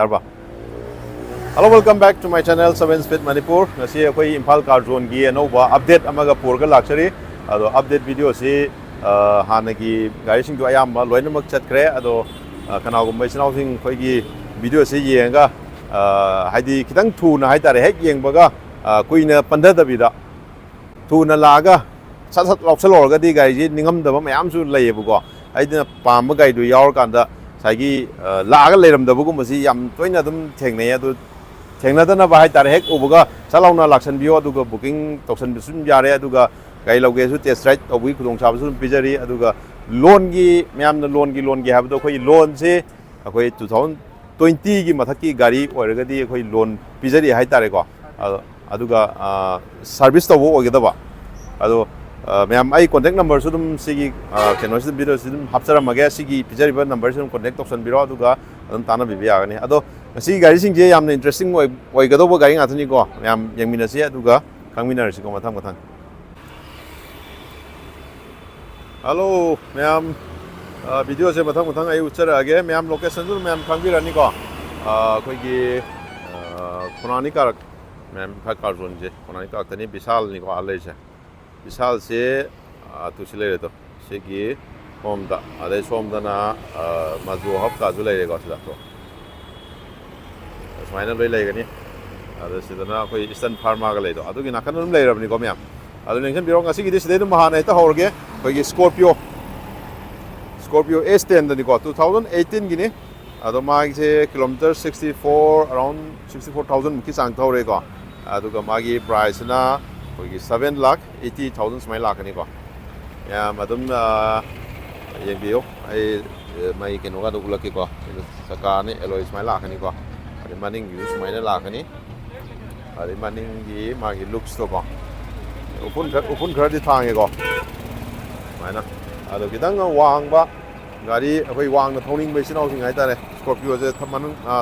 Hello, welcome back to my channel 7 Speed Manipur. Ngasi akoi Imphal car zone gi Anouba update amaga purga laksari. Ado update video si hanagi gari sing du ayamba loinamak chatkre ado kanagum baisinaw sing khoi gi video si yenga haidi kitang thuna haitare hek yengbaga kuina pandada bida thuna laga sat sat loksalorga di gari ji ningam daba mayam su leyebugo aidina pamba gari du yaur kanda saigi laga leram dabugo masi yam toina dum thengnei adu thengna ba hai tar hek ubuga chalauna Laksinbiro aduga booking toksan bisum yare aduga gai loge su test ride obui khudong chab su pijari aduga loan gi myam na loan gi habdo khoi loan se akhoi 2020 gi mathaki gari oiraga di khoi loan pijari hai tare ko aduga service to wo ogedaba ado myam ai contact number su dum sigi keno su video su dum hapsara mage sigi pijari ba number su contact toksan biro aduga adum tana bibi agani ado ꯃꯁꯤ ꯒꯥꯔꯤꯁꯤꯡꯁꯦ ꯌꯥꯝꯅ interesting ꯑꯣꯏꯒꯗꯧꯕ ꯒꯥꯔꯤ ꯉꯥꯛꯇꯅꯤꯀꯣ ꯃꯌꯥꯝ ꯌꯦꯡꯃꯤꯟꯅꯁꯤ ꯑꯗꯨꯒ ꯈꯪꯃꯤꯟꯅꯔꯁꯤꯀꯣ ꯃꯊꯪ hello ꯃꯌꯥꯝ ꯚꯤꯗꯤꯑꯣꯁꯦ ꯃꯊꯪ ꯑꯩ ꯎꯠꯆꯔꯛꯑꯒꯦ ꯃꯌꯥꯝ ꯂꯣꯀꯦꯁꯟꯁꯨ ꯃꯌꯥꯝ ꯈꯪꯕꯤꯔꯅꯤꯀꯣ ꯑꯩꯈꯣꯏꯒꯤ ꯈꯣꯡꯅꯥꯡ ꯀꯥꯔꯛ ꯃꯌꯥꯝ ꯏꯝꯐꯥꯜ ꯀꯥꯔ ꯖꯣꯟꯁꯦ ꯈꯣꯡꯅꯥꯡ ꯀꯥꯔꯛꯇꯅꯤ ꯕꯤꯁꯥꯜꯅꯤꯀꯣ ꯂꯩꯔꯤꯁꯦ ꯕꯤꯁꯥꯜꯁꯦ ꯇꯨꯁꯤ ꯂꯩꯔꯦꯗꯣ ꯁꯤꯒꯤ ꯁꯣꯝꯗ ꯑꯗꯩ ꯁꯣꯝꯗꯅ ꯃꯖꯣ ꯍꯞꯀꯥꯁꯨ ꯂꯩꯔꯦꯀꯣ ꯁꯤꯗ ꯁꯨꯃꯥꯏꯅ ꯂꯣꯏ ꯂꯩꯒꯅꯤ ꯑꯗ ꯁꯤꯗꯅ ꯑꯩꯈꯣꯏ ꯏꯁꯇꯔꯟ ꯐꯥꯔꯃꯥꯒ ꯂꯩꯗꯣ ꯑꯗꯨꯒꯤ ꯅꯥꯀꯟ ꯑꯗꯨꯝ ꯂꯩꯔꯕꯅꯤꯀꯣ ꯃꯌꯥꯝ ꯑꯗꯨ ꯅꯤꯡꯁꯤꯡꯕꯤꯔꯣ ꯉꯁꯤꯒꯤꯗꯤ ꯁꯤꯗꯩ ꯑꯗꯨꯝ ꯍꯥꯟꯅ ꯍꯦꯛꯇ ꯍꯧꯔꯒꯦ ꯑꯩꯈꯣꯏꯒꯤ Scorpio S10ꯗꯅꯤꯀꯣ 2018ꯒꯤꯅꯤ ꯑꯗꯣ ꯃꯥꯒꯤꯁꯦ ꯀꯤꯂꯣꯃꯤꯇꯔ 64 ꯑꯔꯥꯎꯟ 64,000 ꯃꯨꯛꯀꯤ ꯆꯥꯡ ꯊꯧꯔꯦꯀꯣ ꯑꯗꯨꯒ ꯃꯥꯒꯤ ꯄ꯭ꯔꯥꯏꯁꯁꯤꯅ ꯑꯩꯈꯣꯏꯒꯤ 7,80,000 ꯁꯨꯃꯥꯏꯅ ꯂꯥꯛꯀꯅꯤꯀꯣ ꯃꯌꯥꯝ ꯑꯗꯨꯝ ꯌꯦꯡꯕꯤꯌꯨ ꯑꯩ ꯃꯥꯒꯤ ꯀꯩꯅꯣꯒꯗꯣ ꯎꯠꯂꯛꯀꯦꯀꯣ ꯆꯀꯥꯅꯤ ꯑꯦꯂꯣꯏ ꯁꯨꯃꯥꯏꯅ ꯂꯥꯛꯀꯅꯤꯀꯣ ꯃꯅꯤꯡꯒꯤꯁꯨ ꯁꯨꯃꯥꯏꯅ ꯂꯥꯛꯀꯅꯤ ꯑꯗꯩ ꯃꯅꯤꯡꯒꯤ ꯃꯥꯒꯤ ꯂꯨꯛꯁꯇꯣꯀꯣ ꯎꯐꯨꯟ ꯈꯔꯗꯤ ꯊꯥꯡꯉꯦꯀꯣ ꯁꯨꯃꯥꯏꯅ ꯑꯗꯣ ꯈꯤꯇꯪ ꯋꯥꯡꯕ ꯒꯥꯔꯤ ꯑꯩꯈꯣꯏ ꯋꯥꯡꯅ ꯊꯧꯅꯤꯡꯕ ꯏꯆꯤꯟ ꯏꯅꯥꯎꯁꯤꯡ ꯍꯥꯏꯇꯥꯔꯦ ꯁ꯭ꯀꯣꯔꯄꯤꯌꯣꯁꯦ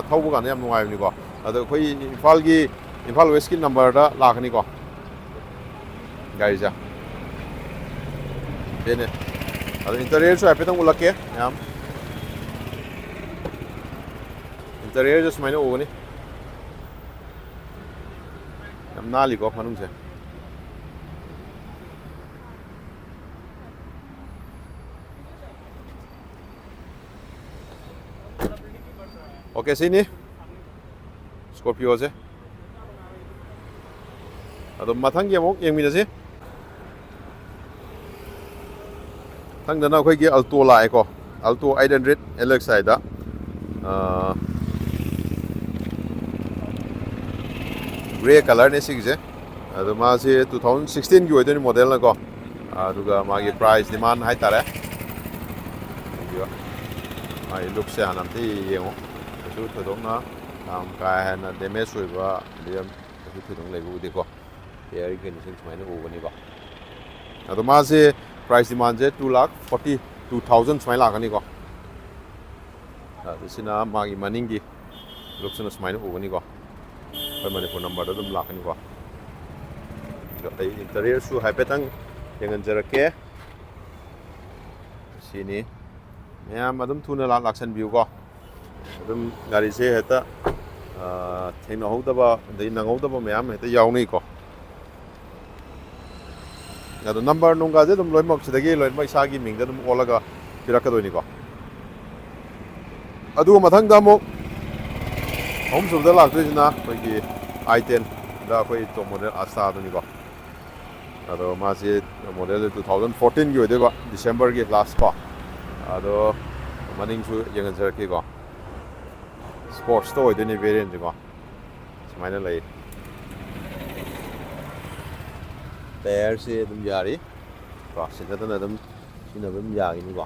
ꯊꯧꯕ ꯀꯥꯟꯗ ꯌꯥꯝ ꯅꯨꯡꯉꯥꯏꯕꯅꯤꯀꯣ ꯑꯗꯣ ꯑꯩꯈꯣꯏ ꯏꯝꯐꯥꯜ ꯋꯦꯁꯀꯤ ꯅꯝꯕꯔꯗ ꯂꯥꯛꯀꯅꯤꯀꯣ ꯒꯥꯔꯤꯁꯦ ꯁꯤꯅꯦ ꯑꯗꯣ ꯏꯟꯇꯔꯤꯌꯔꯁꯨ ꯍꯥꯏꯐꯦꯠꯇꯪ ꯎꯠꯂꯛꯀꯦ ꯃꯌꯥꯝ 인테리어ꯁꯦ ꯁꯨꯃꯥꯏꯅ ꯎꯒꯅꯤ ꯌꯥꯝ ꯅꯥꯜꯂꯤꯀꯣ ꯃꯅꯨꯡꯁꯦ 오케이 시니 스코피오제 ꯑꯗꯣ ꯃꯊꯪꯒꯤ ꯑꯃꯨꯛ ꯌꯦꯡꯃꯤꯟꯅꯁꯤ ꯃꯊꯪꯗꯅ ꯑꯩꯈꯣꯏꯒꯤ ꯑꯜꯇꯣ ꯂꯥꯛꯑꯦꯀꯣ ꯑꯜꯇꯣ 800 LXIꯗ ꯒ꯭ꯔꯦ ꯀꯂꯔꯅꯦ ꯁꯤꯒꯤꯁꯦ ꯑꯗꯣ ꯃꯥꯁꯦ 2016ꯒꯤ ꯑꯣꯏꯗꯣꯏꯅꯤ ꯃꯣꯗꯦꯜꯅꯀꯣ ꯑꯗꯨꯒ ꯃꯥꯒꯤ ꯄ꯭ꯔꯥꯏꯁ ꯗꯤꯃꯥꯟ ꯍꯥꯏꯇꯥꯔꯦ ꯃꯥꯒꯤ ꯂꯨꯛꯁꯦ ꯍꯥꯟꯅ ꯑꯝꯇ ꯌꯦꯡꯉꯣ ꯀꯩꯁꯨ ꯊꯣꯏꯗꯣꯛꯅ ꯌꯥꯝ ꯀꯥ ꯍꯦꯟꯅ ꯗꯦꯃꯦꯖ ꯑꯣꯏꯕ ꯀꯩꯁꯨ ꯊꯣꯏꯗꯣꯛꯅ ꯂꯩꯕ ꯎꯗꯦꯀꯣ ꯑꯦꯌꯔ ꯀꯟꯗꯤꯁꯟ ꯁꯨꯃꯥꯏꯅ ꯎꯒꯅꯤꯀꯣ ꯑꯗꯣ ꯃꯥꯁꯦ ꯄ꯭ꯔꯥꯏꯁ ꯗꯤꯃꯥꯟꯁꯦ 2,42,000 ꯁꯨꯃꯥꯏꯅ ꯂꯥꯛꯀꯅꯤꯀꯣ ꯑꯗꯣ ꯁꯤꯅ ꯃꯥꯒꯤ ꯃꯅꯤꯡꯒꯤ ꯂꯨꯛꯁꯤꯅ ꯁꯨꯃꯥꯏꯅ ꯎꯒꯅꯤꯀꯣ ꯑꯩꯈꯣꯏ ꯃꯅꯤꯄꯨꯔ ꯅꯝꯕꯔꯗ ꯑꯗꯨꯝ ꯂꯥꯛꯀꯅꯤꯀꯣ ꯑꯗꯣ ꯑꯩ ꯏꯟꯇꯔꯤꯌꯔꯁꯨ ꯍꯥꯏꯐꯦꯠꯇꯪ ꯌꯦꯡꯍꯟꯖꯔꯛꯀꯦ ꯁꯤꯅꯤ ꯃꯌꯥꯝ ꯑꯗꯨꯝ ꯊꯨꯅ ꯂꯥꯛꯁꯟꯕꯤꯌꯨꯀꯣ ꯑꯗꯨꯝ ꯒꯥꯔꯤꯁꯦ ꯍꯦꯛꯇ ꯊꯦꯡꯅꯍꯧꯗꯕ ꯑꯗꯩ ꯅꯪꯍꯧꯗꯕ ꯃꯌꯥꯝ ꯍꯦꯛꯇ ꯌꯥꯎꯅꯩꯀꯣ ꯑꯗꯣ ꯅꯝꯕꯔ ꯅꯨꯡꯒꯥꯁꯦ ꯑꯗꯨꯝ ꯂꯣꯏꯅꯃꯛ ꯁꯤꯗꯒꯤ ꯂꯣꯏꯅꯃꯛ ꯏꯁꯥꯒꯤ ꯃꯤꯡꯗ ꯑꯗꯨꯝ ꯑꯣꯜꯂꯒ ꯄꯤꯔꯛꯀꯗꯣꯏꯅꯤꯀꯣ ꯑꯗꯨꯒ ꯃꯊꯪꯗ ꯑꯃꯨꯛ ꯑꯍꯨꯝꯁꯨꯕꯗ ꯂꯥꯛꯇꯣꯏꯁꯤꯅ ꯑꯩꯈꯣꯏꯒꯤ i10ꯗ ꯑꯩꯈꯣꯏ ꯇꯣꯞ ꯃꯣꯗꯦꯜ ꯑꯁꯇꯥꯗꯨꯅꯤꯀꯣ ꯑꯗꯣ ꯃꯥꯁꯤ ꯃꯣꯗꯦꯜ 2014ꯒꯤ ꯑꯣꯏꯗꯣꯏꯕ ꯗꯤꯁꯦꯝꯕꯔꯒꯤ ꯂꯥꯁ ꯀꯣ ꯑꯗꯣ ꯃꯅꯤꯡꯁꯨ ꯌꯦꯡꯍꯟꯖꯔꯛꯀꯦꯀꯣ ꯁ꯭ꯄꯣꯔꯠꯁꯇ ꯑꯣꯏꯗꯣꯏꯅꯤ ꯚꯦꯔꯤꯌꯟꯁꯦꯀꯣ ꯁꯨꯃꯥꯏꯅ ꯂꯩ ꯇꯥꯌꯔꯁꯦ ꯑꯗꯨꯝ ꯌꯥꯔꯤ ꯀꯣ ꯁꯤꯗꯅ ꯑꯗꯨꯝ ꯁꯤꯖꯤꯟꯅꯕ ꯑꯗꯨꯝ ꯌꯥꯒꯅꯤꯀꯣ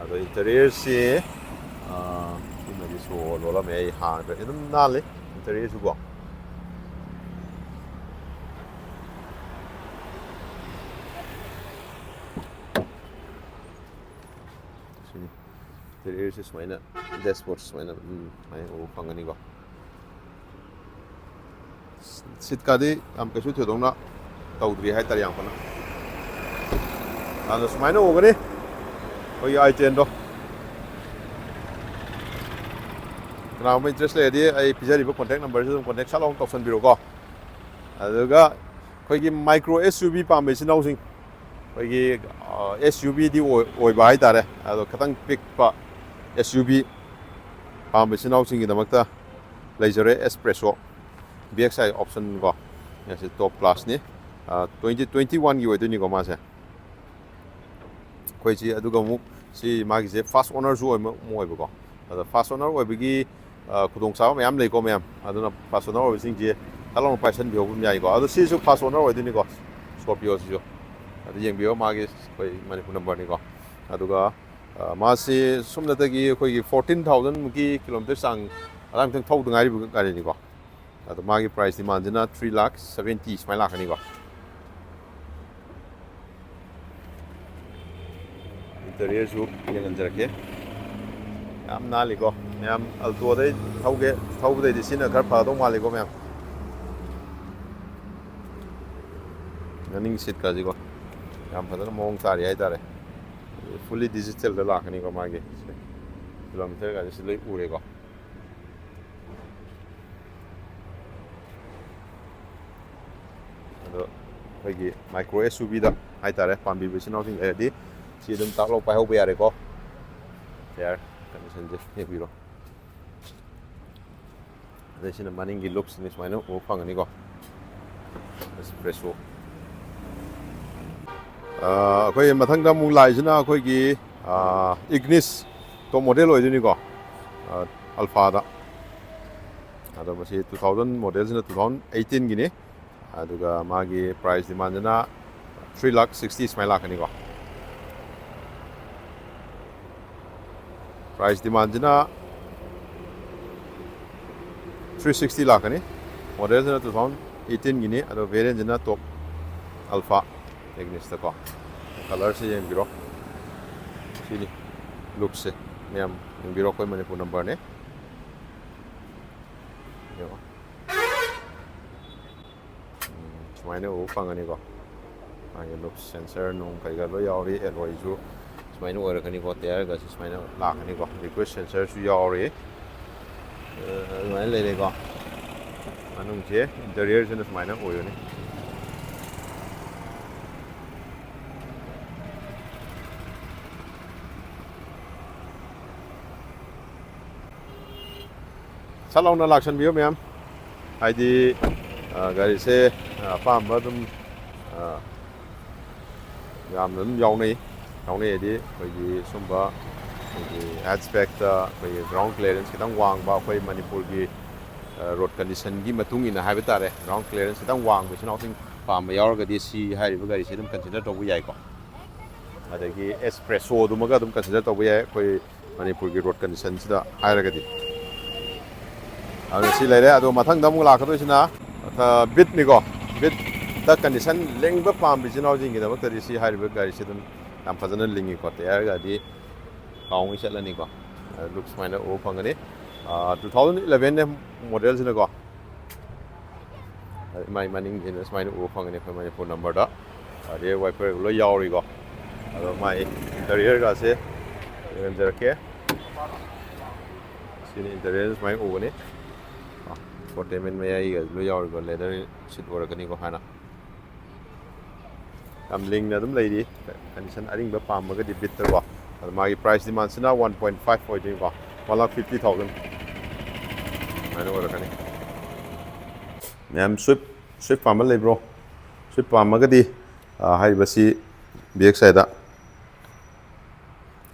ꯑꯗꯣ ꯏꯟꯇꯔꯤꯌꯔꯁꯤ ꯁꯤꯃꯗꯤ ꯁꯣ ꯂꯣꯜꯂꯝꯃꯦ ꯑꯩ ꯍꯥꯡꯗ꯭ꯔꯦ ꯑꯗꯨꯝ ꯅꯥꯜꯂꯤ ꯏꯟꯇꯔꯤꯌꯔꯁꯨꯀꯣ ꯁꯤꯅꯤ 인테리어ꯁꯤ ꯁꯨꯃꯥꯏꯅ ꯗꯦꯁꯕꯣꯔꯗ ꯁꯨꯃꯥꯏꯅ ꯎꯕ ꯐꯪꯒꯅꯤꯀꯣ ꯁꯤꯠꯀꯥꯗꯤ ꯌꯥꯝ ꯀꯩꯁꯨ ꯊꯣꯏꯗꯣꯛꯅ ꯇꯧꯗ꯭ꯔꯤ ꯍꯥꯏꯇꯥꯔꯦ ꯌꯥꯝ ꯀꯟꯅ ꯑꯗꯣ ꯁꯨꯃꯥꯏꯅ ꯎꯒꯅꯤ ꯑꯩꯈꯣꯏꯒꯤ i10ꯗꯣ ꯀꯅꯥꯒꯨꯝꯕ ꯏꯟꯇꯔꯦꯁ ꯂꯩꯔꯗꯤ ꯑꯩ ꯄꯤꯖꯔꯤꯕ ꯀꯣꯟꯇꯦꯛ ꯅꯝꯕꯔꯁꯤ ꯑꯗꯨꯝ ꯀꯣꯟꯇꯦꯛ ꯁꯠ ꯂꯥꯎꯅ ꯇꯧꯁꯟꯕꯤꯔꯣꯀꯣ ꯑꯗꯨꯒ ꯑꯩꯈꯣꯏꯒꯤ ꯃꯥꯏꯀ꯭ꯔꯣ SUV ꯄꯥꯝꯕ ꯏꯆꯤꯟ ꯏꯅꯥꯎꯁꯤꯡ ꯑꯩꯈꯣꯏꯒꯤ SUVꯗꯤ ꯑꯣꯏꯕ ꯍꯥꯏꯇꯥꯔꯦ ꯑꯗꯣ ꯈꯤꯇꯪ ꯄꯤꯛꯄ SUV ꯄꯥꯝꯕ ꯏꯆꯤꯟ ꯏꯅꯥꯎꯁꯤꯡꯒꯤꯗꯃꯛꯇ ꯂꯩꯖꯔꯦ ꯑꯦꯁꯄ꯭ꯔꯦꯁꯣ BXI ꯑꯣꯞꯁꯟ ꯀꯣ ꯃꯁꯤ ꯇꯣꯞ ꯀ꯭ꯂꯥꯁꯅꯤ 2021ꯒꯤ ꯑꯣꯏꯗꯣꯏꯅꯤꯀꯣ ꯃꯥꯁꯦ ꯑꯩꯈꯣꯏꯁꯤ ꯑꯗꯨꯒ ꯑꯃꯨꯛ ꯁꯤ ꯃꯥꯒꯤꯁꯦ ꯐꯥꯁ ꯑꯣꯅꯔꯁꯨ ꯑꯣꯏꯕꯀꯣ ꯑꯗꯣ ꯐꯥꯁ ꯑꯣꯅꯔ ꯑꯣꯏꯕꯒꯤ ꯈꯨꯗꯣꯡꯆꯥꯕ ꯃꯌꯥꯝ ꯂꯩꯀꯣ ꯃꯌꯥꯝ ꯑꯗꯨꯅ ꯐꯥꯁ ꯑꯣꯅꯔ ꯑꯣꯏꯕꯁꯤꯡꯁꯦ ꯊꯂꯥꯎꯅ ꯄꯥꯏꯁꯟꯕꯤꯍꯧꯕ ꯌꯥꯏꯀꯣ ꯑꯗꯣ ꯁꯤꯁꯨ ꯐꯥꯁ ꯑꯣꯅꯔ ꯑꯣꯏꯗꯣꯏꯅꯤꯀꯣ ꯁ꯭ꯀꯣꯔꯄꯤꯌꯣꯁꯤꯁꯨ ꯑꯗꯨ ꯌꯦꯡꯕꯤꯌꯣ ꯃꯥꯒꯤ ꯑꯩꯈꯣꯏ ꯃꯅꯤꯄꯨꯔ ꯅꯝꯕꯔꯅꯤꯀꯣ ꯑꯗꯨꯒ ꯃꯥꯁꯤ ꯁꯨꯝꯅꯇꯒꯤ ꯑꯩꯈꯣꯏꯒꯤ 14,000ꯃꯨꯛꯀꯤ ꯀꯤꯂꯣꯃꯤꯇꯔ ꯆꯥꯡ ꯑꯗꯥꯏꯃꯨꯛꯇꯪ ꯊꯧꯗ ꯉꯥꯏꯔꯤꯕ ꯒꯥꯔꯤꯅꯤꯀꯣ ꯑꯗꯣ ꯃꯥꯒꯤ ꯄ꯭ꯔꯥꯏꯁ ꯗꯤꯃꯥꯟꯁꯤꯅ 3,70,000 ꯁꯨꯃꯥꯏꯅ ꯂꯥꯛꯀꯅꯤꯀꯣ ꯏꯟꯇꯔꯤꯌꯔꯁꯨ ꯌꯦꯡꯍꯟꯖꯔꯛꯀꯦ ꯌꯥꯝ ꯅꯥꯜꯂꯤꯀꯣ ꯃꯌꯥꯝ ꯑꯜꯇꯣꯗꯩ ꯊꯧꯕꯗꯩꯗꯤ ꯁꯤꯅ ꯈꯔ ꯐꯗꯧ ꯃꯥꯜꯂꯤꯀꯣ ꯃꯌꯥꯝ ꯃꯅꯤꯡ ꯁꯤꯠꯀꯥꯁꯤꯀꯣ ꯌꯥꯝ ꯐꯖꯅ ꯃꯑꯣꯡ ꯇꯥꯔꯤ ꯍꯥꯏꯇꯥꯔꯦ ꯐꯨꯜꯂꯤ ꯗꯤꯖꯤꯇꯦꯜꯗ ꯂꯥꯛꯀꯅꯤꯀꯣ ꯃꯥꯒꯤ ꯀꯤꯂꯣꯃꯤꯇꯔꯒꯥꯁꯦ ꯁꯤ ꯂꯣꯏ ꯎꯔꯦꯀꯣ ꯑꯗꯣ ꯑꯩꯈꯣꯏꯒꯤ ꯃꯥꯏꯀ꯭ꯔꯣ SUVꯗ ꯍꯥꯏꯇꯥꯔꯦ ꯄꯥꯝꯕꯤꯕ ꯏꯆꯤꯟ ꯏꯅꯥꯎꯁꯤꯡ ꯂꯩꯔꯗꯤ ꯁꯤ ꯑꯗꯨꯝ ꯇꯥꯛꯂꯧ ꯄꯥꯏꯍꯧꯕ ꯌꯥꯔꯦꯀꯣ ꯇꯥꯌꯔ ꯀꯟꯗꯤꯁꯟꯁꯦ ꯌꯦꯡꯕꯤꯔꯣ ꯑꯗꯩ ꯁꯤꯅ ꯃꯅꯤꯡꯒꯤ ꯂꯨꯛꯁꯤꯅꯤ ꯁꯨꯃꯥꯏꯅ ꯎꯕ ꯐꯪꯒꯅꯤꯀꯣ ꯑꯦꯁꯄ꯭ꯔꯦꯁꯣ ꯑꯩꯈꯣꯏ ꯃꯊꯪꯗ ꯑꯃꯨꯛ ꯂꯥꯛꯏꯁꯤꯅ ꯑꯩꯈꯣꯏꯒꯤ ꯏꯒꯅꯤꯁ ꯇꯣꯞ ꯃꯣꯗꯦꯜ ꯑꯣꯏꯗꯣꯏꯅꯤꯀꯣ ꯑꯜꯐꯥꯗ ꯑꯗꯣ ꯃꯁꯤ 2000 ꯃꯣꯗꯦꯜꯁꯤꯅ 2018ꯒꯤꯅꯤ ꯑꯗꯨꯒ ꯃꯥꯒꯤ ꯄ꯭ꯔꯥꯏꯁ ꯗꯤꯃꯥꯟꯁꯤꯅ 3,60,000 ꯁꯨꯃꯥꯏꯅ ꯂꯥꯛꯀꯅꯤꯀꯣ ꯄ꯭ꯔꯥꯏꯁ ꯗꯤꯃꯥꯟꯁꯤꯅ 360 ꯂꯥꯛꯀꯅꯤ ꯃꯣꯗꯦꯜꯁꯤꯅ 2018ꯒꯤꯅꯤ ꯑꯗꯣ ꯚꯦꯔꯤꯌꯟꯁꯤꯅ ꯇꯣꯞ ꯑꯜꯐꯥ ꯏꯒꯅꯤꯁꯇꯀꯣ ꯀꯂꯔꯁꯦ ꯌꯦꯡꯕꯤꯔꯣ ꯁꯤꯅꯤ ꯂꯨꯛꯁꯦ ꯃꯌꯥꯝ ꯌꯦꯡꯕꯤꯔꯣ ꯑꯩꯈꯣꯏ ꯃꯅꯤꯄꯨꯔ ꯅꯝꯕꯔꯅꯦ ꯌꯦꯡꯉꯣ ꯁꯨꯃꯥꯏꯅ ꯎꯕ ꯐꯪꯒꯅꯤꯀꯣ ꯃꯥꯒꯤ ꯂꯨꯛꯁ ꯁꯦꯟꯁꯔ ꯅꯨꯡ ꯀꯩꯀꯥ ꯂꯣꯏ ꯌꯥꯎꯔꯤ ꯑꯦꯂꯣꯏꯁꯨ ꯁꯨꯃꯥꯏꯅ ꯑꯣꯏꯔꯛꯀꯅꯤꯀꯣ ꯇꯥꯌꯔꯒꯁꯨ ꯁꯨꯃꯥꯏꯅ ꯂꯥꯛꯀꯅꯤꯀꯣ ꯔꯤꯀ꯭ꯋꯦꯁ ꯁꯦꯟꯁꯔꯁꯨ ꯌꯥꯎꯔꯤ ꯑꯗꯨꯃꯥꯏꯅ ꯂꯩꯔꯦꯀꯣ ꯃꯅꯨꯡꯁꯦ ꯏꯟꯇꯔꯤꯌꯔꯁꯤꯅ ꯁꯨꯃꯥꯏꯅ ꯑꯣꯏꯒꯅꯤ ꯁꯠ ꯂꯥꯎꯅ ꯂꯥꯛꯁꯟꯕꯤꯌꯨ ꯃꯌꯥꯝ ꯍꯥꯏꯗꯤ ꯒꯥꯔꯤꯁꯦ ꯑꯄꯥꯝꯕ ꯑꯗꯨꯝ ꯌꯥꯝꯅ ꯑꯗꯨꯝ ꯌꯥꯎꯅꯩ ꯍꯥꯏꯗꯤ ꯑꯩꯈꯣꯏꯒꯤ ꯁꯨꯝꯕ ꯑꯩꯈꯣꯏꯒꯤ ꯍꯦꯠꯁꯕꯦꯛꯇ ꯑꯩꯈꯣꯏꯒꯤ ꯒ꯭ꯔꯥꯎꯟ ꯀ꯭ꯂꯤꯌꯔꯦꯟꯁ ꯈꯤꯇꯪ ꯋꯥꯡꯕ ꯑꯩꯈꯣꯏ ꯃꯅꯤꯄꯨꯔꯒꯤ ꯔꯣꯗ ꯀꯟꯗꯤꯁꯟꯒꯤ ꯃꯇꯨꯡ ꯏꯟꯅ ꯍꯥꯏꯕ ꯇꯥꯔꯦ ꯒ꯭ꯔꯥꯎꯟ ꯀ꯭ꯂꯤꯌꯔꯦꯟꯁ ꯈꯤꯇꯪ ꯋꯥꯡꯕ ꯏꯆꯤꯟ ꯏꯅꯥꯎꯁꯤꯡ ꯄꯥꯝꯕ ꯌꯥꯎꯔꯒꯗꯤ ꯁꯤ ꯍꯥꯏꯔꯤꯕ ꯒꯥꯔꯤꯁꯦ ꯑꯗꯨꯝ ꯀꯟꯁꯤꯗꯔ ꯇꯧꯕ ꯌꯥꯏꯀꯣ ꯑꯗꯒꯤ ꯑꯦꯁꯄ꯭ꯔꯦꯁꯣꯗꯨꯃꯒ ꯑꯗꯨꯝ ꯀꯟꯁꯤꯗꯔ ꯇꯧꯕ ꯌꯥꯏ ꯑꯩꯈꯣꯏ ꯃꯅꯤꯄꯨꯔꯒꯤ ꯔꯣꯗ ꯀꯟꯗꯤꯁꯟꯁꯤꯗ ꯍꯥꯏꯔꯒꯗꯤ ꯑꯗꯨ ꯁꯤ ꯂꯩꯔꯦ ꯑꯗꯣ ꯃꯊꯪꯗ ꯑꯃꯨꯛ ꯂꯥꯛꯀꯗꯣꯏꯁꯤꯅ ꯕꯤꯠꯅꯤꯀꯣ ꯕꯤꯠꯇ ꯀꯟꯗꯤꯁꯟ ꯂꯤꯡꯕ ꯄꯥꯝꯕ ꯏꯆꯤꯟ ꯏꯅꯥꯎꯁꯤꯡꯒꯤꯗꯃꯛꯇꯗꯤ ꯁꯤ ꯍꯥꯏꯔꯤꯕ ꯒꯥꯔꯤꯁꯤ ꯑꯗꯨꯝ ꯌꯥꯝ ꯐꯖꯅ ꯂꯤꯡꯉꯤꯀꯣ ꯇꯥꯌꯔꯒꯗꯤ ꯀꯥꯎꯉꯩ ꯆꯠꯂꯅꯤꯀꯣ ꯂꯨꯛ ꯁꯨꯃꯥꯏꯅ ꯎꯕ ꯐꯪꯒꯅꯤ 2011 ꯃꯣꯗꯦꯜꯁꯤꯅꯀꯣ ꯃꯥꯏ ꯃꯅꯤꯡꯁꯤꯅ ꯁꯨꯃꯥꯏꯅ ꯎꯕ ꯐꯪꯒꯅꯤ ꯑꯩꯈꯣꯏ ꯃꯅꯤꯄꯨꯔ ꯅꯝꯕꯔꯗ ꯔꯤꯌꯔ ꯋꯥꯏꯄꯔ ꯂꯣꯏ ꯌꯥꯎꯔꯤꯀꯣ ꯑꯗꯣ ꯃꯥꯏ ꯏꯟꯇꯔꯤꯌꯔꯒꯥꯁꯦ ꯌꯦꯡꯍꯟꯖꯔꯛꯀꯦ ꯁꯤꯅꯤ ꯏꯟꯇꯔꯤꯌꯔ ꯁꯨꯃꯥꯏꯅ ꯎꯒꯅꯤ ꯄꯣꯔꯇꯦꯃꯦꯟ ꯃꯌꯥꯏꯒ ꯂꯣꯏ ꯌꯥꯎꯔꯤꯀꯣ ꯂꯦꯗꯔ ꯁꯤꯠ ꯑꯣꯏꯔꯛꯀꯅꯤꯀꯣ ꯍꯥꯟꯅ ꯌꯥꯝ ꯂꯤꯡꯅ ꯑꯗꯨꯝ ꯂꯩꯔꯤ ꯀꯟꯗꯤꯁꯟ ꯑꯔꯤꯡꯕ ꯄꯥꯝꯃꯒꯗꯤ ꯕꯤꯠꯇꯀꯣ ꯑꯗꯣ ꯃꯥꯒꯤ ꯄ꯭ꯔꯥꯏꯁ ꯗꯤꯃꯥꯟꯁꯤꯅ 1.5 ꯑꯣꯏꯗꯣꯏꯅꯤꯀꯣ 1,50,000 ꯁꯨꯃꯥꯏꯅ ꯑꯣꯏꯔꯛꯀꯅꯤ ꯃꯌꯥꯝ ꯁ꯭ꯋꯤꯐ ꯄꯥꯝꯕ ꯂꯩꯕ꯭ꯔꯣ ꯁ꯭ꯋꯤꯐ ꯄꯥꯝꯃꯒꯗꯤ ꯍꯥꯏꯔꯤꯕꯁꯤ BXIꯗ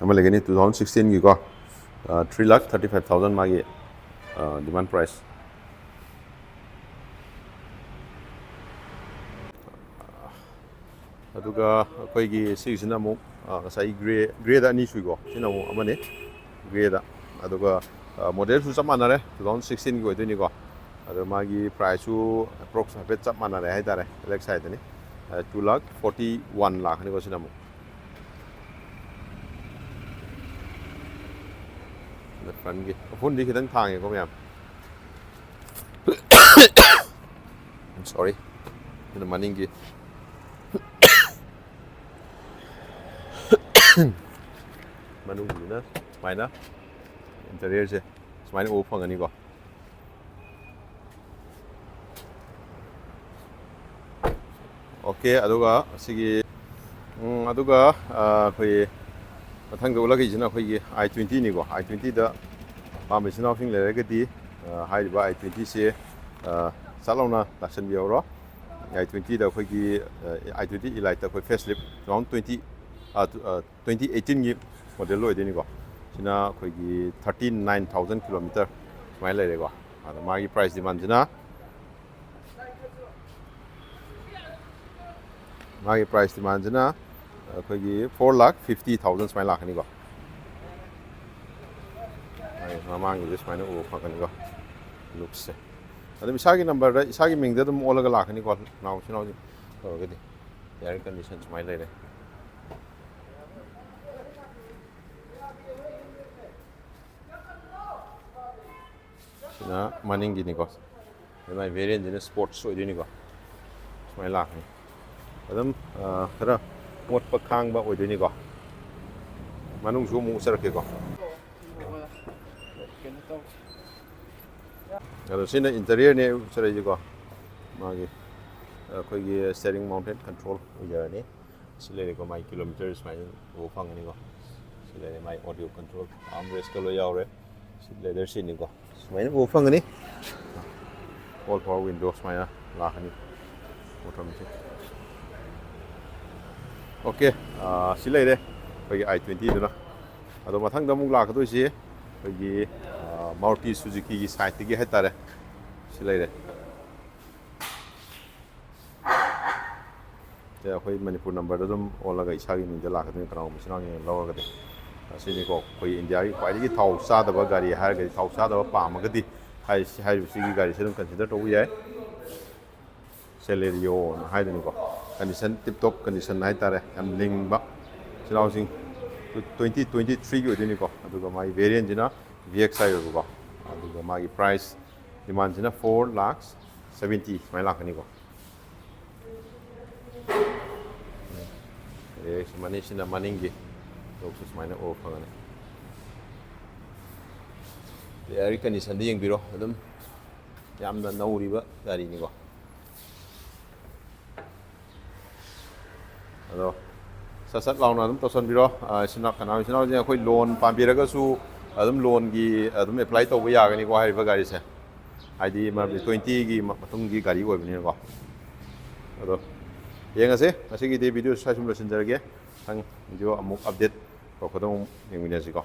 ꯑꯃ ꯂꯩꯒꯅꯤ 2016ꯒꯤꯀꯣ 3,35,000 ꯃꯥꯒꯤ ꯗꯤꯃꯥꯟ ꯄ꯭ꯔꯥꯏꯁ ꯑꯗꯨꯒ ꯑꯩꯈꯣꯏꯒꯤ ꯁꯤꯒꯤꯁꯤꯅ ꯑꯃꯨꯛ ꯉꯁꯥꯏ ꯒ꯭ꯔꯦꯗ ꯑꯅꯤ ꯁꯨꯏꯀꯣ ꯁꯤꯅ ꯑꯃꯨꯛ ꯑꯃꯅꯤ ꯒ꯭ꯔꯦꯗ ꯑꯗꯨꯒ ꯃꯣꯗꯦꯜꯁꯨ ꯆꯞ ꯃꯥꯟꯅꯔꯦ 2016ꯒꯤ ꯑꯣꯏꯗꯣꯏꯅꯤꯀꯣ ꯑꯗꯣ ꯃꯥꯒꯤ ꯄ꯭ꯔꯥꯏꯁꯁꯨ ꯑꯦꯄ꯭ꯔꯣꯛꯁ ꯍꯥꯏꯐꯦꯠ ꯆꯞ ꯃꯥꯟꯅꯔꯦ ꯍꯥꯏꯇꯥꯔꯦ LXIꯗꯅꯤ 2,41,000 ꯂꯥꯛꯀꯅꯤꯀꯣ ꯁꯤꯅ ꯑꯃꯨꯛ ꯐ꯭ꯔꯟꯒꯤ ꯎꯐꯨꯟꯗꯤ ꯈꯤꯇꯪ ꯊꯥꯡꯉꯦꯀꯣ ꯃꯌꯥꯝ ꯁꯣꯔꯤ ꯁꯤꯅ ꯃꯅꯤꯡꯒꯤ ꯃꯅꯨꯡꯁꯤꯅ ꯁꯨꯃꯥꯏꯅ ꯏꯟꯇꯔꯤꯌꯔꯁꯦ ꯁꯨꯃꯥꯏꯅ ꯎꯕ ꯐꯪꯒꯅꯤꯀꯣ ꯑꯣꯀꯦ ꯑꯗꯨꯒ ꯑꯁꯤꯒꯤ ꯑꯗꯨꯒ ꯑꯩꯈꯣꯏ ꯃꯊꯪꯗ ꯎꯠꯂꯛꯏꯁꯤꯅ ꯑꯩꯈꯣꯏꯒꯤ i20 ꯅꯤꯀꯣ i20ꯗ ꯄꯥꯝꯕ ꯏꯆꯤꯟ ꯏꯅꯥꯎꯁꯤꯡ ꯂꯩꯔꯒꯗꯤ ꯍꯥꯏꯔꯤꯕ i20ꯁꯦ ꯆꯠ ꯂꯥꯎꯅ ꯂꯥꯛꯁꯟꯕꯤꯍꯧꯔꯣ i20ꯗ ꯑꯩꯈꯣꯏꯒꯤ i20 ꯏꯂꯥꯏꯠꯇ ꯑꯩꯈꯣꯏ ꯐꯦꯁ ꯂꯤꯞ ꯑꯦꯔꯥꯎꯟ 2018ꯒꯤ ꯃꯣꯗꯦꯜ ꯑꯣꯏꯗꯣꯏꯅꯤꯀꯣ ꯁꯤꯅ ꯑꯩꯈꯣꯏꯒꯤ 39,000 ꯀꯤꯂꯣꯃꯤꯇꯔ ꯁꯨꯃꯥꯏꯅ ꯂꯩꯔꯦꯀꯣ ꯑꯗꯣ ꯃꯥꯒꯤ ꯄ꯭ꯔꯥꯏꯁ ꯗꯤꯃꯥꯟꯁꯤꯅ ꯑꯩꯈꯣꯏꯒꯤ 4,50,000 ꯁꯨꯃꯥꯏꯅ ꯂꯥꯛꯀꯅꯤꯀꯣ ꯃꯃꯥꯡꯒꯤꯁꯦ ꯁꯨꯃꯥꯏꯅ ꯎꯕ ꯐꯪꯒꯅꯤꯀꯣ ꯂꯨꯛꯁꯦ ꯑꯗꯨꯝ ꯏꯁꯥꯒꯤ ꯅꯝꯕꯔꯗ ꯏꯁꯥꯒꯤ ꯃꯤꯡꯗ ꯑꯗꯨꯝ ꯑꯣꯜꯂꯒ ꯂꯥꯛꯀꯅꯤꯀꯣ ꯏꯆꯤꯟ ꯏꯅꯥꯎꯁꯤꯡ ꯇꯧꯔꯒꯗꯤ ꯏꯌꯥꯔ ꯀꯟꯗꯤꯁꯟ ꯁꯨꯃꯥꯏꯅ ꯂꯩꯔꯦ ꯁꯤꯅ ꯃꯅꯤꯡꯒꯤꯅꯤꯀꯣ ꯃꯥꯏ ꯚꯦꯔꯤꯌꯟꯁꯤꯅ ꯁ꯭ꯄꯣꯔꯠꯁ ꯑꯣꯏꯗꯣꯏꯅꯤꯀꯣ ꯁꯨꯃꯥꯏꯅ ꯂꯥꯛꯀꯅꯤ ꯑꯗꯨꯝ ꯈꯔ ꯃꯣꯠꯄ ꯈꯥꯡꯕ ꯑꯣꯏꯗꯣꯏꯅꯤꯀꯣ ꯃꯅꯨꯡꯁꯨ ꯑꯃꯨꯛ ꯎꯠꯆꯔꯛꯀꯦꯀꯣ ꯑꯗꯣ ꯁꯤꯅ ꯏꯟꯇꯔꯤꯌꯔꯅꯦ ꯎꯠꯆꯔꯛꯏꯁꯦꯀꯣ ꯃꯥꯒꯤ ꯑꯩꯈꯣꯏꯒꯤ ꯁ꯭ꯇꯤꯌꯔꯤꯡ ꯃꯥꯎꯟꯇꯦꯟ ꯀꯟꯇ꯭ꯔꯣꯜ ꯑꯣꯏꯖꯔꯅꯤ ꯁꯤ ꯂꯩꯔꯦꯀꯣ ꯃꯥꯒꯤ ꯀꯤꯂꯣꯃꯤꯇꯔ ꯁꯨꯃꯥꯏꯅ ꯎꯕ ꯐꯪꯒꯅꯤꯀꯣ ꯁꯤ ꯂꯩꯔꯦ ꯃꯥꯒꯤ ꯑꯣꯗꯤꯑꯣ ꯀꯟꯇ꯭ꯔꯣꯜ ꯑꯥꯔꯝ ꯔꯦꯁꯀ ꯂꯣꯏ ꯌꯥꯎꯔꯦ ꯁꯤ ꯂꯦꯗꯔ ꯁꯤꯠꯅꯤꯀꯣ ꯁꯨꯃꯥꯏꯅ ꯎꯕ ꯐꯪꯒꯅꯤ ꯑꯣꯜ ꯄꯋꯥꯔ ꯋꯤꯟꯗꯣ ꯁꯨꯃꯥꯏꯅ ꯂꯥꯛꯀꯅꯤ ꯑꯣꯇꯣꯃꯦꯇꯤꯛ ꯑꯣꯀꯦ ꯁꯤ ꯂꯩꯔꯦ ꯑꯩꯈꯣꯏꯒꯤ i20ꯗꯨꯅ ꯑꯗꯣ ꯃꯊꯪꯗ ꯑꯃꯨꯛ ꯂꯥꯛꯀꯗꯣꯏꯁꯤ ꯑꯩꯈꯣꯏꯒꯤ ꯃꯥꯔꯨꯇꯤ ꯁꯨꯖꯨꯀꯤꯒꯤ ꯁꯥꯏꯠꯇꯒꯤ ꯍꯥꯏꯇꯥꯔꯦ ꯁꯤ ꯂꯩꯔꯦ ꯑꯩꯈꯣꯏ ꯃꯅꯤꯄꯨꯔ ꯅꯝꯕꯔꯗ ꯑꯗꯨꯝ ꯑꯣꯜꯂꯒ ꯏꯁꯥꯒꯤ ꯃꯤꯡꯗ ꯂꯥꯛꯀꯗꯣꯏꯅꯤ ꯀꯅꯥꯒꯨꯝꯕ ꯏꯆꯤꯟ ꯏꯅꯥꯎꯁꯤꯡꯅ ꯂꯧꯔꯒꯗꯤ ꯑꯁꯤꯅꯤꯀꯣ ꯑꯩꯈꯣꯏ ꯏꯟꯗꯤꯌꯥꯒꯤ ꯈ꯭ꯋꯥꯏꯗꯒꯤ ꯊꯥꯎ ꯆꯥꯗꯕ ꯒꯥꯔꯤ ꯍꯥꯏꯔꯒꯗꯤ ꯊꯥꯎ ꯆꯥꯗꯕ ꯄꯥꯝꯃꯒꯗꯤ ꯍꯥꯏꯔꯤꯕꯁꯤꯒꯤ ꯒꯥꯔꯤꯁꯦ ꯑꯗꯨꯝ ꯀꯟꯁꯤꯗꯔ ꯇꯧꯕ ꯌꯥꯏ ꯁꯦꯂꯦꯔꯤꯌꯣꯅ ꯍꯥꯏꯗꯣꯏꯅꯤꯀꯣ ꯀꯟꯗꯤꯁꯟ ꯇꯤꯞ ꯇꯣꯞ ꯀꯟꯗꯤꯁꯟ ꯍꯥꯏꯇꯥꯔꯦ ꯌꯥꯝ ꯂꯤꯡꯕ ꯏꯆꯤꯜ ꯏꯅꯥꯎꯁꯤꯡ 2023ꯒꯤ ꯑꯣꯏꯗꯣꯏꯅꯤꯀꯣ ꯑꯗꯨꯒ ꯃꯥꯒꯤ ꯚꯦꯔꯤꯌꯟꯁꯤꯅ VXI ꯑꯣꯏꯕꯀꯣ ꯑꯗꯨꯒ ꯃꯥꯒꯤ ꯄ꯭ꯔꯥꯏꯁ ꯗꯤꯃꯥꯟꯁꯤꯅ 4,70,000 ꯁꯨꯃꯥꯏꯅ ꯂꯥꯛꯀꯅꯤꯀꯣ ꯁꯤꯅ ꯃꯅꯤꯡꯒꯤ ꯂꯣꯛꯁꯨ ꯁꯨꯃꯥꯏꯅ ꯎꯕ ꯐꯪꯒꯅꯤ ꯑꯦꯌꯔ ꯀꯟꯗꯤꯁꯟꯗ ꯌꯦꯡꯕꯤꯔꯣ ꯑꯗꯨꯝ ꯌꯥꯝꯅ ꯅꯧꯔꯤꯕ ꯒꯥꯔꯤꯅꯤꯀꯣ ꯑꯗꯣ ꯁꯠ ꯂꯥꯎꯅ ꯑꯗꯨꯝ ꯇꯧꯁꯟꯕꯤꯔꯣ ꯀꯅꯥ ꯏꯆꯤꯟ ꯏꯅꯥꯎꯁꯤꯡ ꯑꯩꯈꯣꯏ ꯂꯣꯟ ꯄꯥꯝꯕꯤꯔꯒꯁꯨ ꯑꯗꯨꯝ ꯂꯣꯟꯒꯤ ꯑꯗꯨꯝ ꯑꯦꯄ꯭ꯂꯥꯏ ꯇꯧꯕ ꯌꯥꯒꯅꯤꯀꯣ ꯍꯥꯏꯔꯤꯕ ꯒꯥꯔꯤꯁꯦ ꯍꯥꯏꯗꯤ ꯃꯔꯝꯗꯤ 20ꯒꯤ ꯃꯇꯨꯡꯒꯤ ꯒꯥꯔꯤ ꯑꯣꯏꯕꯅꯤꯅꯀꯣ ꯑꯗꯣ ꯌꯦꯡꯉꯁꯦ ꯉꯁꯤꯒꯤꯗꯤ ꯚꯤꯗꯤꯑꯣ ꯁ꯭ꯋꯥꯏ ꯁꯨꯝ ꯂꯣꯏꯁꯤꯟꯖꯔꯒꯦ ꯃꯊꯪ ꯚꯤꯗꯤꯑꯣ ꯑꯃꯨꯛ ꯑꯞꯗꯦꯠ ꯇꯧꯔꯛꯄꯗ ꯑꯃꯨꯛ ꯌꯦꯡꯃꯤꯟꯅꯁꯤꯀꯣ